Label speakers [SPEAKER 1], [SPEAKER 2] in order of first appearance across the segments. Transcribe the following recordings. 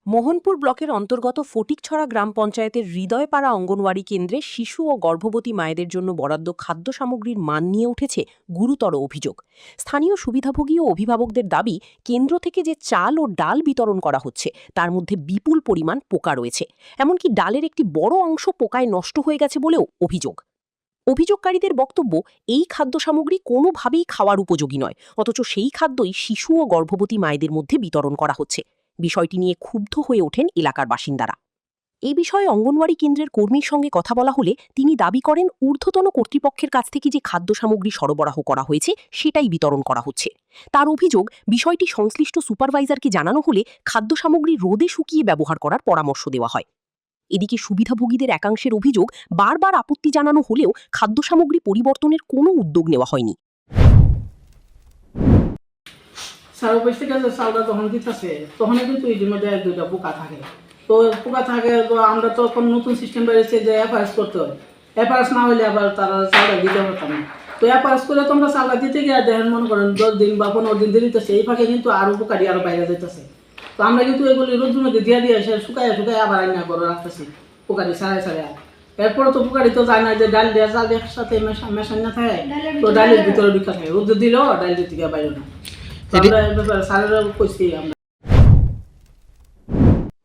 [SPEAKER 1] মোহনপুর ব্লকের অন্তর্গত ফটিকছড়া গ্রাম পঞ্চায়েতের হৃদয়পাড়া অঙ্গনওয়াড়ি কেন্দ্রে শিশু ও গর্ভবতী মায়েদের জন্য বরাদ্দ খাদ্য সামগ্রীর মান নিয়ে উঠেছে গুরুতর অভিযোগ। স্থানীয় সুবিধাভোগী ও অভিভাবকদের দাবি, কেন্দ্র থেকে যে চাল ও ডাল বিতরণ করা হচ্ছে তার মধ্যে বিপুল পরিমাণ পোকা রয়েছে। এমনকি ডালের একটি বড় অংশ পোকায় নষ্ট হয়ে গেছে বলেও অভিযোগ। অভিযোগকারীদের বক্তব্য, এই খাদ্য সামগ্রী কোনোভাবেই খাওয়ার উপযোগী নয়, অথচ সেই খাদ্যই শিশু ও গর্ভবতী মায়েদের মধ্যে বিতরণ করা হচ্ছে। বিষয়টি নিয়ে ক্ষুব্ধ হয়ে ওঠেন এলাকার বাসিন্দারা। এই বিষয়ে অঙ্গনওয়াড়ি কেন্দ্রের কর্মীর সঙ্গে কথা বলা হলে তিনি দাবি করেন, ঊর্ধ্বতন কর্তৃপক্ষের কাছ থেকে যে খাদ্য সামগ্রী সরবরাহ করা হয়েছে সেটাই বিতরণ করা হচ্ছে। তার অভিযোগ, বিষয়টি সংশ্লিষ্ট সুপারভাইজারকে জানানো হলে খাদ্য সামগ্রী রোদে শুকিয়ে ব্যবহার করার পরামর্শ দেওয়া হয়। এদিকে সুবিধাভোগীদের একাংশের অভিযোগ, বারবার আপত্তি জানানো হলেও খাদ্য সামগ্রী পরিবর্তনের কোনো উদ্যোগ নেওয়া হয়নি।
[SPEAKER 2] সারা অফিস থেকে যে চালটা যখন দিতেছে তখন কিন্তু এটির মধ্যে এক দুইটা পোকা থাকে। তো পোকা থাকে, তো আমরা তো এখন নতুন সিস্টেম বেরিয়েছে যে এফআরএস করতে হয়। এফআরএস না হলে আবার তারা চালটা দিতে পারতাম না। তো এফআরএস করে তোমরা চালটা দিতে গিয়ে দেখেন, মনে করেন 10 দিন বা 15 দিন দিতেছে, এই ফাঁকে কিন্তু আরও পোকাটি আরও বাইরে যেতেছে। তো আমরা কিন্তু এগুলি রোদ্রের মধ্যে দিয়ে এসে শুকায় আবার আইনা করে রাখতেছি পোকাটি ছাড়াই। এরপরে তো পোকাটি তো যায় না যে ডাল দেওয়া চাল একসাথে মেশান না থাকে, তো ডালের ভিতরে ঢুকা থাকে, রোদ্রে দিলেও ডাল দিতে গিয়ে বাইরে না।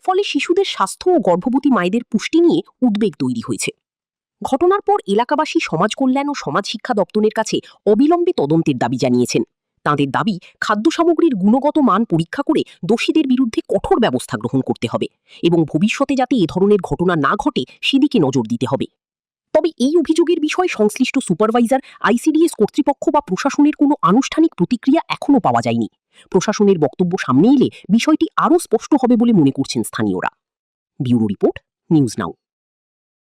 [SPEAKER 1] ফলে শিশুদের স্বাস্থ্য ও গর্ভবতী মায়েদের পুষ্টি নিয়ে উদ্বেগ তৈরি হয়েছে। ঘটনার পর এলাকাবাসী সমাজ কল্যাণ ও সমাজ শিক্ষা দপ্তরের কাছে অবিলম্বে তদন্তের দাবি জানিয়েছেন। তাঁদের দাবি, খাদ্য সামগ্রীর গুণগত মান পরীক্ষা করে দোষীদের বিরুদ্ধে কঠোর ব্যবস্থা গ্রহণ করতে হবে এবং ভবিষ্যতে যাতে এ ধরনের ঘটনা না ঘটে সেদিকে নজর দিতে হবে। তবে এই অভিযোগের বিষয়ে সংশ্লিষ্ট সুপারভাইজার, আইসিডিএস কর্তৃপক্ষ বা প্রশাসনের কোনো আনুষ্ঠানিক প্রতিক্রিয়া এখনও পাওয়া যায়নি। প্রশাসনের বক্তব্য সামনে এলে বিষয়টি আরও স্পষ্ট হবে বলে মনে করছেন স্থানীয়রা। Bureau report, news now.